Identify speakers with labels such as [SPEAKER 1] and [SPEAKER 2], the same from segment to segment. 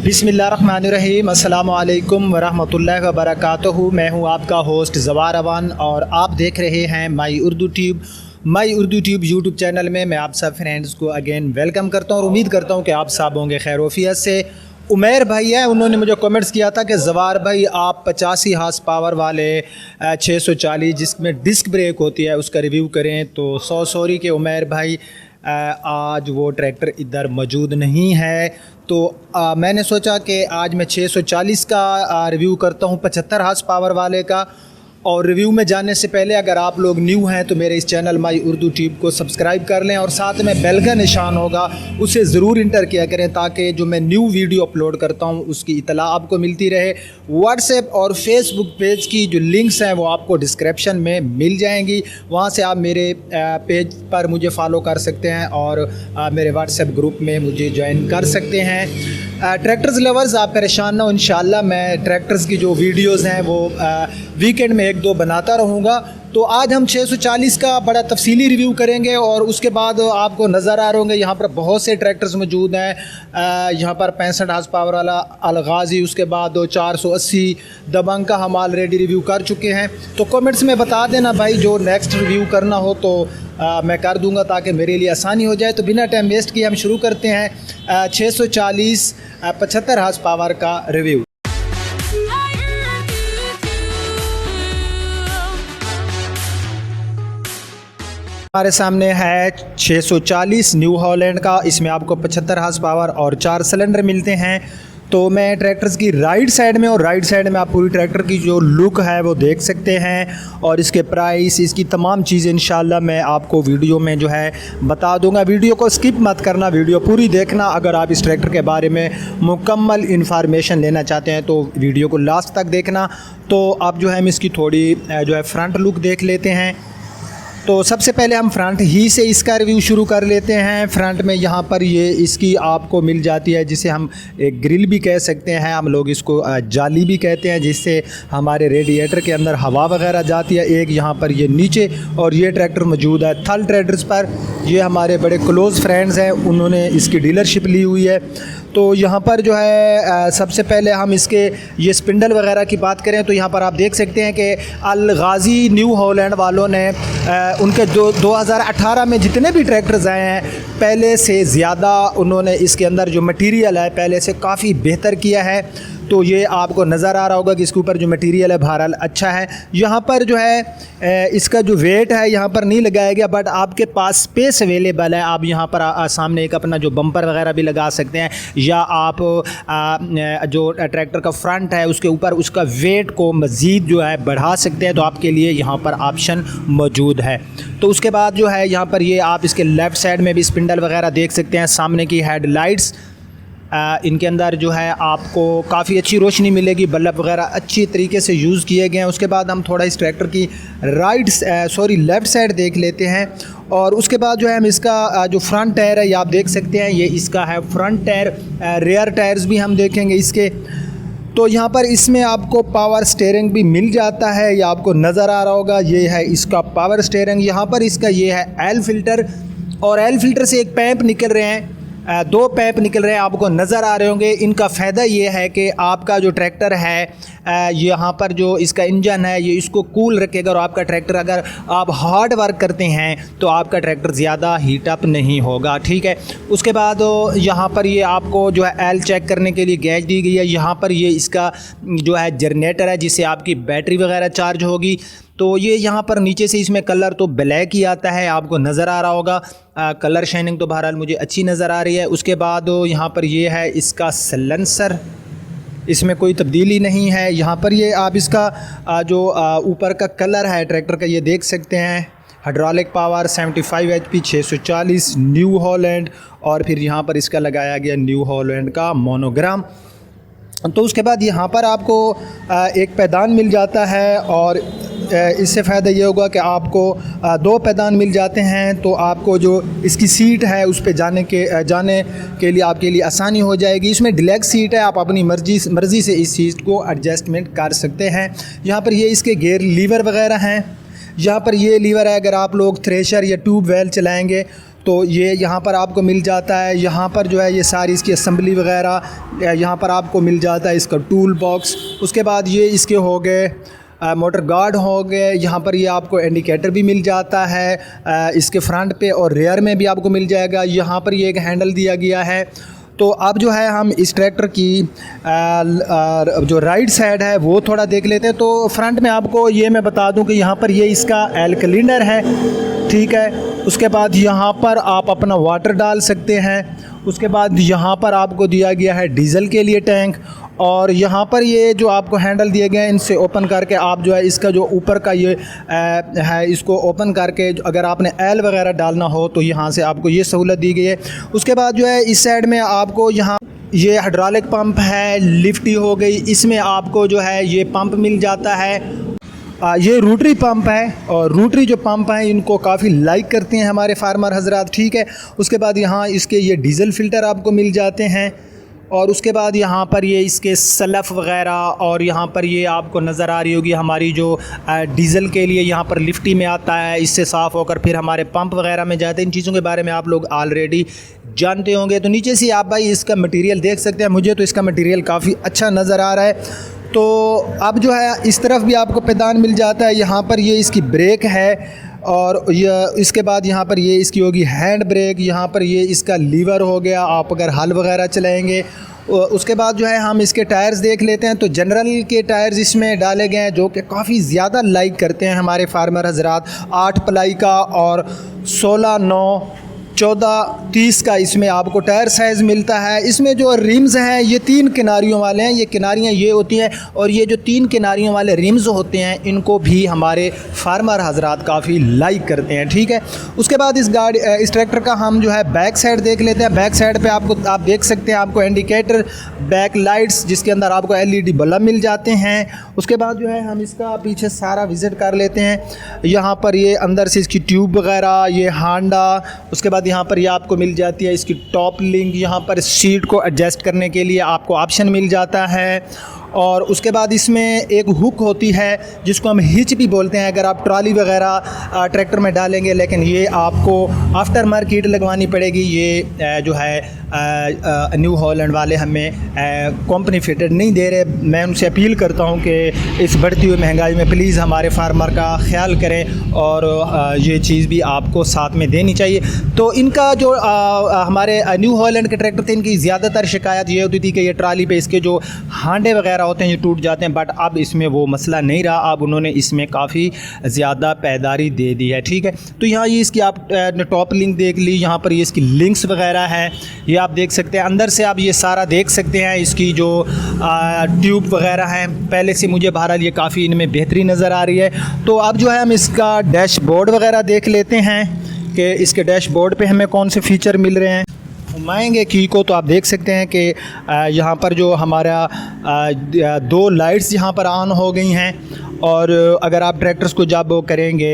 [SPEAKER 1] बिस्मिल्लाहिर्रहमानिर्रहीम अस्सलामुअलैकुम वरहमतुल्लाहि वबरकातुहू। मैं हूं आपका होस्ट ज़वार अवान और आप देख रहे हैं माई उर्दू ट्यूब यूट्यूब चैनल में। मैं आप सब फ्रेंड्स को अगेन वेलकम करता हूं और उम्मीद करता हूं कि आप सब होंगे खैरोफियत से। उमेर भाई है, उन्होंने मुझे कमेंट्स किया था कि ज़वार भाई आप 85 हार्स पावर वाले 640 जिसमें डिस्क ब्रेक होती है उसका रिव्यू करें। तो सॉरी कि उमेर भाई आज वो ट्रैक्टर इधर मौजूद नहीं है, तो मैंने सोचा कि आज मैं 640 का रिव्यू करता हूँ 75 हार्स पावर वाले का। और रिव्यू में जाने से पहले अगर आप लोग न्यू हैं तो मेरे इस चैनल माई उर्दू ट्यूब को सब्सक्राइब कर लें और साथ में बेल का निशान होगा उसे ज़रूर इंटर किया करें ताकि जो मैं न्यू वीडियो अपलोड करता हूं उसकी इतला आपको मिलती रहे। व्हाट्सएप और फेसबुक पेज की जो लिंक्स हैं वो आपको डिस्क्रिप्शन में मिल जाएंगी, वहां से आप मेरे पेज पर मुझे फॉलो कर सकते हैं और मेरे व्हाट्सएप ग्रुप में मुझे ज्वाइन कर सकते हैं। ट्रैक्टर्स लवर्स आप परेशान ना हो, इंशाल्लाह मैं ट्रैक्टर्स की जो वीडियोज़ हैं वो वीकेंड में 1-2 बनाता रहूँगा। तो आज हम 640 का बड़ा तफसीली रिव्यू करेंगे और उसके बाद आपको नज़र आ रहे होंगे यहाँ पर बहुत से ट्रैक्टर्स मौजूद हैं। यहाँ पर 65 हार्स पावर वाला अलगाज़ी, उसके बाद 480 दबंग का हम ऑलरेडी रिव्यू कर चुके हैं। तो कमेंट्स में बता देना भाई जो नेक्स्ट रिव्यू करना हो तो मैं कर दूंगा ताकि मेरे लिए आसानी हो जाए। तो बिना टाइम वेस्ट किए हम शुरू करते हैं 640 75 हार्स पावर का रिव्यू। हमारे सामने है 640 न्यू हॉलैंड का, इसमें आपको 75 हार्स पावर और 4 सिलेंडर मिलते हैं। तो मैं ट्रैक्टर्स की राइट साइड में आप पूरी ट्रैक्टर की जो लुक है वो देख सकते हैं और इसके प्राइस, इसकी तमाम चीज़ें इंशाल्लाह मैं आपको वीडियो में जो है बता दूंगा। वीडियो को स्किप मत करना, वीडियो पूरी देखना। अगर आप इस ट्रैक्टर के बारे में मुकम्मल इन्फॉर्मेशन लेना चाहते हैं तो वीडियो को लास्ट तक देखना। तो आप जो है हम इसकी थोड़ी जो है फ्रंट लुक देख लेते हैं। तो सबसे पहले हम फ्रंट ही से इसका रिव्यू शुरू कर लेते हैं। फ्रंट में यहाँ पर ये इसकी आपको मिल जाती है जिसे हम एक ग्रिल भी कह सकते हैं, हम लोग इसको जाली भी कहते हैं, जिससे हमारे रेडिएटर के अंदर हवा वगैरह जाती है। एक यहाँ पर ये नीचे और ये ट्रैक्टर मौजूद है थल ट्रेडर्स पर। ये हमारे बड़े क्लोज़ फ्रेंड्स हैं, उन्होंने इसकी डीलरशिप ली हुई है। तो यहाँ पर जो है सबसे पहले हम इसके ये स्पिंडल वगैरह की बात करें तो यहाँ पर आप देख सकते हैं कि अलगाज़ी न्यू हॉलैंड वालों ने उनके 2018 में जितने भी ट्रैक्टर्स आए हैं पहले से ज़्यादा उन्होंने इसके अंदर जो मटेरियल है पहले से काफ़ी बेहतर किया है। तो ये आपको नज़र आ रहा होगा कि इसके ऊपर जो मटेरियल है बहरहाल अच्छा है। यहाँ पर जो है इसका जो वेट है यहाँ पर नहीं लगाया गया, बट आपके पास स्पेस अवेलेबल है। आप यहाँ पर सामने एक अपना जो बम्पर वगैरह भी लगा सकते हैं या आप जो ट्रैक्टर का फ्रंट है उसके ऊपर उसका वेट को मज़ीद जो है बढ़ा सकते हैं। तो आपके लिए यहाँ पर ऑप्शन मौजूद है। तो उसके बाद जो है यहाँ पर ये आप इसके लेफ़्ट साइड में भी स्पिंडल वगैरह देख सकते हैं। सामने की हेडलाइट्स इनके अंदर जो है आपको काफ़ी अच्छी रोशनी मिलेगी, बल्ब वगैरह अच्छी तरीके से यूज़ किए गए हैं। उसके बाद हम थोड़ा इस ट्रैक्टर की लेफ़्ट साइड देख लेते हैं और उसके बाद जो है हम इसका जो फ्रंट टायर है ये आप देख सकते हैं, ये इसका है फ्रंट टायर। रेयर टायर्स भी हम देखेंगे इसके। तो यहाँ पर इसमें आपको पावर स्टीयरिंग भी मिल जाता है, ये आपको नज़र आ रहा होगा। ये है इसका पावर स्टीयरिंग। यहाँ पर इसका ये है एल फिल्टर और एल फिल्टर से एक पैप निकल रहे हैं, 2 पैप निकल रहे हैं, आपको नज़र आ रहे होंगे। इनका फ़ायदा ये है कि आपका जो ट्रैक्टर है यहाँ पर जो इसका इंजन है ये इसको कूल रखेगा और आपका ट्रैक्टर अगर आप हार्ड वर्क करते हैं तो आपका ट्रैक्टर ज़्यादा हीट अप नहीं होगा, ठीक है। उसके बाद यहाँ पर ये आपको जो है एल चेक करने के लिए गैज दी गई है। यहाँ पर ये इसका जो है जनरेटर है जिससे आपकी बैटरी वगैरह चार्ज होगी। तो ये यहाँ पर नीचे से इसमें कलर तो ब्लैक ही आता है, आपको नज़र आ रहा होगा। कलर शाइनिंग तो बहरहाल मुझे अच्छी नज़र आ रही है। उसके बाद यहाँ पर ये है इसका सलेंसर, इसमें कोई तब्दीली नहीं है। यहाँ पर ये आप इसका जो ऊपर का कलर है ट्रैक्टर का ये देख सकते हैं। Hydraulic power 75 HP 640 new Holland और फिर यहाँ पर इसका लगाया गया न्यू हॉलैंड का मोनोग्राम। तो उसके बाद यहाँ पर आपको एक पैदान मिल जाता है और इससे फ़ायदा ये होगा कि आपको 2 पैदान मिल जाते हैं। तो आपको जो इसकी सीट है उस पर जाने के लिए आपके लिए आसानी हो जाएगी। इसमें डिलैक्स सीट है, आप अपनी मर्ज़ी से इस सीट को एडजस्टमेंट कर सकते हैं। यहाँ पर ये इसके गेयर लीवर वगैरह हैं। यहाँ पर ये लीवर है, अगर आप लोग थ्रेशर या ट्यूब वेल चलाएँगे तो ये यहाँ पर आपको मिल जाता है। यहाँ पर जो है ये सारी इसकी असेंबली वगैरह यहाँ पर आपको मिल जाता है, इसका टूल बॉक्स। उसके बाद ये इसके हो गए मोटर गार्ड हो गए। यहाँ पर ये आपको इंडिकेटर भी मिल जाता है इसके फ्रंट पे और रेयर में भी आपको मिल जाएगा। यहाँ पर ये एक हैंडल दिया गया है। तो अब जो है हम इस ट्रैक्टर की जो राइट साइड है वो थोड़ा देख लेते हैं। तो फ्रंट में आपको ये मैं बता दूं कि यहाँ पर ये इसका एल सिलेंडर है, ठीक है। उसके बाद यहाँ पर आप अपना वाटर डाल सकते हैं। उसके बाद यहाँ पर आपको दिया गया है डीजल के लिए टैंक, और यहाँ पर ये जो आपको हैंडल दिए गए हैं इनसे ओपन करके आप जो है इसका जो ऊपर का ये है इसको ओपन करके अगर आपने एल वगैरह डालना हो तो यहाँ से आपको ये सहूलत दी गई है। उसके बाद जो है इस साइड में आपको यहाँ ये हाइड्रोलिक पंप है, लिफ्टी हो गई, इसमें आपको जो है ये पंप मिल जाता है। ये रोटरी पंप है और रोटरी जो पंप हैं इनको काफ़ी लाइक करते हैं हमारे फार्मर हजरात, ठीक है। उसके बाद यहाँ इसके ये डीज़ल फ़िल्टर आपको मिल जाते हैं, और उसके बाद यहाँ पर ये इसके सलफ़ वगैरह, और यहाँ पर ये आपको नज़र आ रही होगी हमारी जो डीज़ल के लिए यहाँ पर लिफ्टी में आता है, इससे साफ़ होकर फिर हमारे पंप वगैरह में जाते हैं। इन चीज़ों के बारे में आप लोग ऑलरेडी जानते होंगे। तो नीचे से आप भाई इसका मटेरियल देख सकते हैं। मुझे तो इसका मटेरियल काफ़ी अच्छा नज़र आ रहा है। तो अब जो है इस तरफ भी आपको पैदान मिल जाता है। यहाँ पर ये इसकी ब्रेक है, और यह इसके बाद यहाँ पर ये इसकी होगी हैंड ब्रेक। यहाँ पर ये इसका लीवर हो गया, आप अगर हल वगैरह चलाएंगे। उसके बाद जो है हम इसके टायर्स देख लेते हैं। तो जनरल के टायर्स इसमें डाले गए हैं जो कि काफ़ी ज़्यादा लाइक करते हैं हमारे फार्मर हजरात। 8 प्लाई का और 16, 9, 14, 30 का इसमें आपको टायर साइज़ मिलता है। इसमें जो रिम्स हैं ये 3 किनारियों वाले हैं। ये किनारियाँ ये होती हैं, और ये जो 3 किनारियों वाले रिम्स होते हैं इनको भी हमारे फार्मर हजरात काफ़ी लाइक करते हैं, ठीक है। उसके बाद इस ट्रैक्टर का हम जो है बैक साइड देख लेते हैं। बैक साइड पे आप देख सकते हैं आपको इंडिकेटर, बैक लाइट्स जिसके अंदर आपको LED बल्ब मिल जाते हैं। उसके बाद जो है हम इसका पीछे सारा विज़िट कर लेते हैं। यहाँ पर ये अंदर से इसकी ट्यूब वगैरह, ये हांडा। उसके बाद यहाँ पर ये आपको मिल जाती है इसकी टॉप लिंक। यहाँ पर सीट को एडजस्ट करने के लिए आपको ऑप्शन मिल जाता है। और उसके बाद इसमें एक हुक होती है जिसको हम हिच भी बोलते हैं, अगर आप ट्रॉली वगैरह ट्रैक्टर में डालेंगे, लेकिन ये आपको आफ्टर मार्केट लगवानी पड़ेगी। ये जो है न्यू हॉलैंड वाले हमें कंपनी फिटेड नहीं दे रहे। मैं उनसे अपील करता हूँ कि इस बढ़ती हुई महंगाई में प्लीज़ हमारे फार्मर का ख्याल करें, और ये चीज़ भी आपको साथ में देनी चाहिए। तो इनका जो हमारे न्यू हॉलैंड के ट्रैक्टर थे इनकी ज़्यादातर शिकायत ये होती थी कि ये ट्राली पे इसके जो हांडे वगैरह होते हैं ये टूट जाते हैं, बट अब इसमें वो मसला नहीं रहा। अब उन्होंने इसमें काफ़ी ज़्यादा पैदारी दे दी है, ठीक है। तो यहाँ ये इसकी आप टॉप लिंक देख ली। यहाँ पर ये इसकी लिंक्स वगैरह है, ये आप देख सकते हैं। अंदर से आप ये सारा देख सकते हैं इसकी जो ट्यूब वगैरह हैं। पहले से मुझे बहरहाल ये काफ़ी इनमें बेहतरी नज़र आ रही है। तो अब जो है हम इसका डैशबोर्ड वगैरह देख लेते हैं कि इसके डैशबोर्ड पे हमें कौन से फ़ीचर मिल रहे हैं। घुमाएंगे की को तो आप देख सकते हैं कि यहाँ पर जो हमारा 2 लाइट्स यहाँ पर ऑन हो गई हैं। और अगर आप ट्रैक्टर्स को जब करेंगे,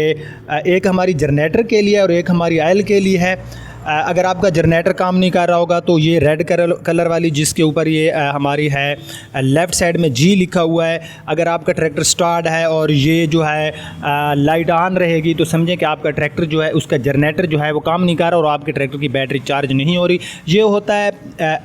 [SPEAKER 1] एक हमारी जनरेटर के लिए और एक हमारी ऑयल के लिए है। अगर आपका जनरेटर काम नहीं कर रहा होगा तो ये रेड कलर वाली जिसके ऊपर ये हमारी है लेफ़्ट साइड में जी लिखा हुआ है, अगर आपका ट्रैक्टर स्टार्ट है और ये जो है लाइट ऑन रहेगी तो समझें कि आपका ट्रैक्टर जो है उसका जनरेटर जो है वो काम नहीं कर रहा और आपके ट्रैक्टर की बैटरी चार्ज नहीं हो रही। ये होता है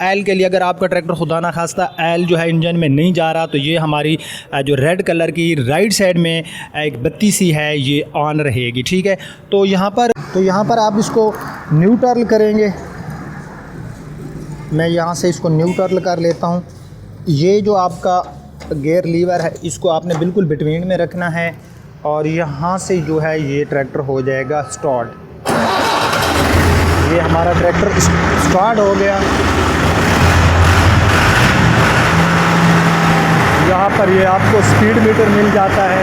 [SPEAKER 1] एल के लिए। अगर आपका ट्रैक्टर खुदा ना खास्ता एल जो है इंजन में नहीं जा रहा तो ये हमारी जो रेड कलर की राइट साइड में एक बत्ती सी है ये ऑन रहेगी, ठीक है। तो यहाँ पर आप इसको न्यूट्रल करेंगे। मैं यहाँ से इसको न्यूट्रल कर लेता हूँ। ये जो आपका गियर लीवर है इसको आपने बिल्कुल बिटवीन में रखना है और यहाँ से जो है ये ट्रैक्टर हो जाएगा स्टार्ट। ये हमारा ट्रैक्टर स्टार्ट हो गया। यहाँ पर ये आपको स्पीड मीटर मिल जाता है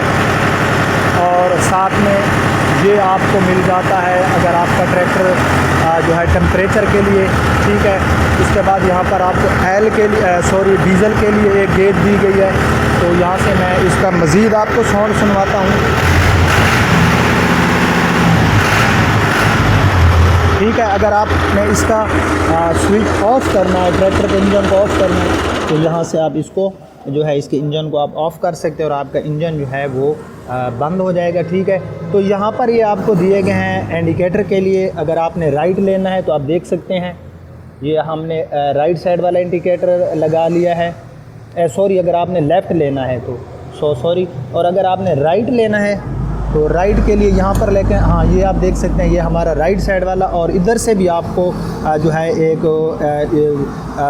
[SPEAKER 1] और साथ में ये आपको मिल जाता है अगर आपका ट्रैक्टर जो है टेम्परेचर के लिए, ठीक है। इसके बाद यहाँ पर आपको डीज़ल के लिए एक गेज दी गई है। तो यहाँ से मैं इसका मज़ीद आपको साउंड सुनवाता हूँ, ठीक है। अगर आपने इसका स्विच ऑफ करना है, ट्रैक्टर के इंजन को ऑफ़ करना है, तो यहाँ से आप इसको जो है इसके इंजन को आप ऑफ़ कर सकते हैं और आपका इंजन जो है वो बंद हो जाएगा। ठीक है, तो यहाँ पर ये आपको दिए गए हैं इंडिकेटर के लिए। अगर आपने राइट लेना है तो आप देख सकते हैं, ये हमने राइट साइड वाला इंडिकेटर लगा लिया है। सॉरी, अगर आपने लेफ़्ट लेना है तो सॉरी, और अगर आपने राइट लेना है तो राइट के लिए यहाँ पर लेके, हाँ ये आप देख सकते हैं, ये हमारा राइट साइड वाला। और इधर से भी आपको जो है एक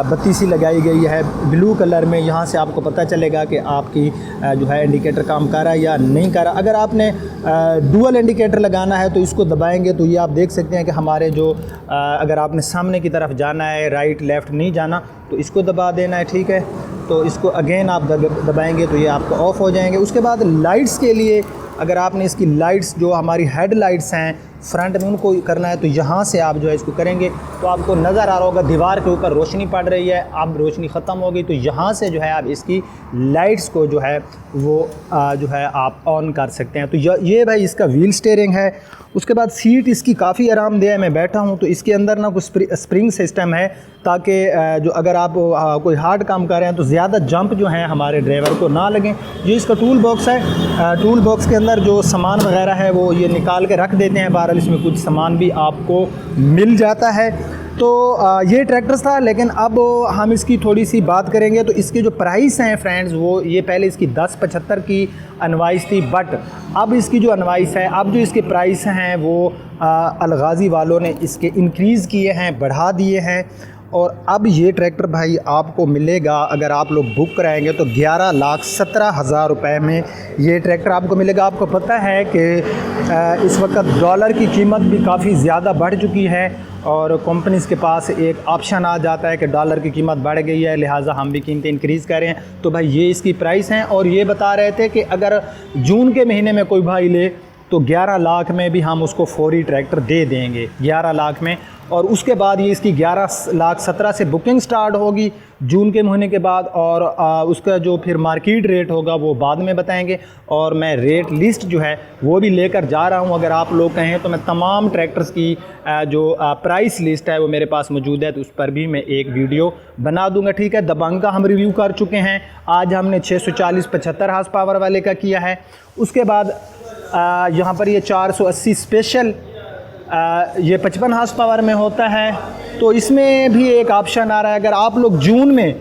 [SPEAKER 1] बत्ती सी लगाई गई है ब्लू कलर में। यहाँ से आपको पता चलेगा कि आपकी जो है इंडिकेटर काम कर रहा है या नहीं कर रहा। अगर आपने डुअल इंडिकेटर लगाना है तो इसको दबाएंगे तो ये आप देख सकते हैं कि हमारे जो अगर आपने सामने की तरफ जाना है, राइट लेफ़्ट नहीं जाना, तो इसको दबा देना है। ठीक है, तो इसको अगेन आप दबाएंगे तो ये आपको ऑफ़ हो जाएंगे। उसके बाद लाइट्स के लिए, अगर आपने इसकी लाइट्स जो हमारी हेड लाइट्स हैं फ्रंट में उनको करना है तो यहाँ से आप जो है इसको करेंगे तो आपको नज़र आ रहा होगा दीवार के ऊपर रोशनी पड़ रही है। अब रोशनी ख़त्म हो गई तो यहाँ से जो है आप इसकी लाइट्स को जो है वो जो है आप ऑन कर सकते हैं। तो ये भाई इसका व्हील स्टीयरिंग है। उसके बाद सीट इसकी काफ़ी आरामदेह है। मैं बैठा हूँ तो इसके अंदर ना कुछ स्प्रिंग सिस्टम है ताकि जो अगर आप कोई हार्ड काम कर रहे हैं तो ज़्यादा जंप जो है हमारे ड्राइवर को ना लगें। ये इसका टूल बॉक्स है। टूल बॉक्स के अंदर जो सामान वगैरह है वो ये निकाल के रख देते हैं। बहरहाल इसमें कुछ सामान भी आपको मिल जाता है। तो ये ट्रैक्टर्स था, लेकिन अब हम इसकी थोड़ी सी बात करेंगे। तो इसके जो प्राइस हैं फ्रेंड्स, वो ये पहले इसकी 1075 की अनवाइस थी, बट अब इसकी जो अनवाइस है, अब जो इसके प्राइस हैं वो अलगाज़ी वालों ने इसके इंक्रीज़ किए हैं, बढ़ा दिए हैं। और अब ये ट्रैक्टर भाई आपको मिलेगा, अगर आप लोग बुक कराएंगे तो 11,17,000 रुपये में ये ट्रैक्टर आपको मिलेगा। आपको पता है कि इस वक्त डॉलर की कीमत भी काफ़ी ज़्यादा बढ़ चुकी है और कंपनीज़ के पास एक ऑप्शन आ जाता है कि डॉलर की कीमत बढ़ गई है, लिहाजा हम भी कीमतें इंक्रीज़ कर रहे हैं। तो भाई ये इसकी प्राइस हैं और ये बता रहे थे कि अगर जून के महीने में कोई भाई ले तो 11 लाख में भी हम उसको फौरी ट्रैक्टर दे देंगे, 11 लाख में। और उसके बाद ये इसकी 11,17,000 से बुकिंग स्टार्ट होगी जून के महीने के बाद, और उसका जो फिर मार्केट रेट होगा वो बाद में बताएंगे। और मैं रेट लिस्ट जो है वो भी लेकर जा रहा हूँ। अगर आप लोग कहें तो मैं तमाम ट्रैक्टर्स की जो प्राइस लिस्ट है वो मेरे पास मौजूद है, तो उस पर भी मैं एक वीडियो बना दूंगा। ठीक है, दबंग का हम रिव्यू कर चुके हैं। आज हमने 640-75 हार्स पावर वाले का किया है। उसके बाद यहाँ पर ये 480 स्पेशल ये 55 हार्स पावर में होता है। तो इसमें भी एक ऑप्शन आ रहा है, अगर आप लोग जून में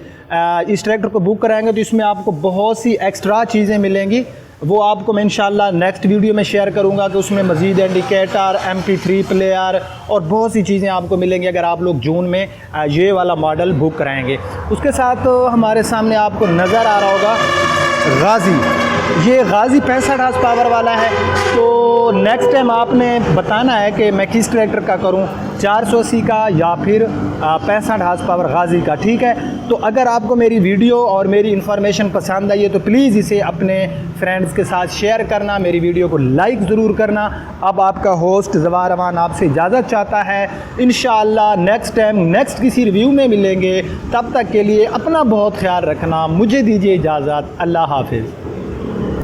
[SPEAKER 1] इस ट्रैक्टर को बुक कराएंगे तो इसमें आपको बहुत सी एक्स्ट्रा चीज़ें मिलेंगी। वो आपको मैं इंशाल्लाह नेक्स्ट वीडियो में शेयर करूंगा कि उसमें मज़ीद इंडिकेटर, MP3 प्लेयर और बहुत सी चीज़ें आपको मिलेंगी अगर आप लोग जून में ये वाला मॉडल बुक कराएंगे। उसके साथ हमारे सामने आपको नज़र आ रहा होगा गाज़ी, ये गाज़ी 65 हार्स पावर वाला है। तो नेक्स्ट टाइम आपने बताना है कि मैं किस ट्रैक्टर का करूं, 480 का या फिर 65 हार्स पावर गाज़ी का। ठीक है, तो अगर आपको मेरी वीडियो और मेरी इन्फॉर्मेशन पसंद आई है तो प्लीज़ इसे अपने फ्रेंड्स के साथ शेयर करना, मेरी वीडियो को लाइक ज़रूर करना। अब आपका होस्ट ज़वार अमान आपसे इजाज़त चाहता है। इंशाअल्लाह नेक्स्ट टाइम नेक्स्ट किसी रिव्यू में मिलेंगे। तब तक के लिए अपना बहुत ख्याल रखना, मुझे दीजिए इजाज़त। अल्लाह हाफिज़।